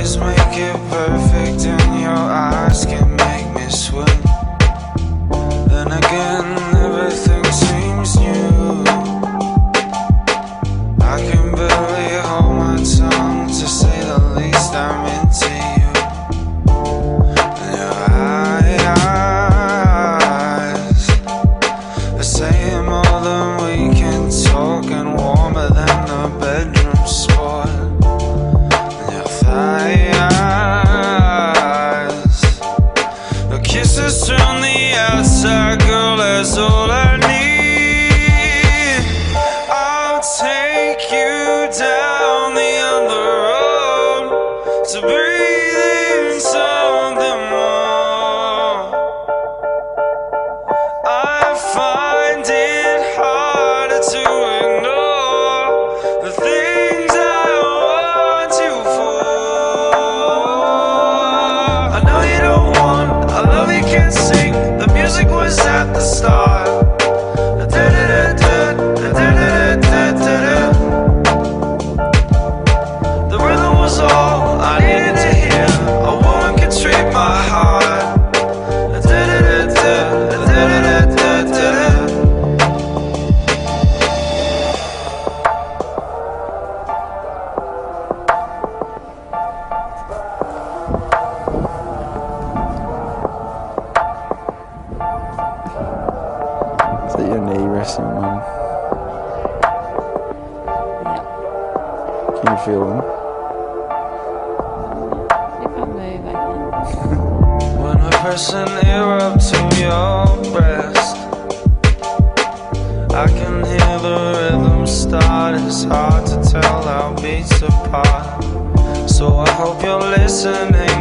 always make it perfect, and your eyes can make me swim. Then again, everything seems new. I can barely hold my tongue, to say the least. I'm into you. And your eyes are saying more than we can talk, and warmer than the bedroom sport. And your thighs, the kisses from the outside, girl, that's all I need. I'll take you down the other road to breathe in something more. I find it harder to ignore the things I want you for. I know you don't want a love you can't sing. The music was at the start. The rhythm was all I needed to hear. A woman could treat my heart. Is that your knee resting, Mum? Can you feel them? If I move, I can. When I press an ear up to your breast, I can hear the rhythm start. It's hard to tell our beats apart, so I hope you're listening.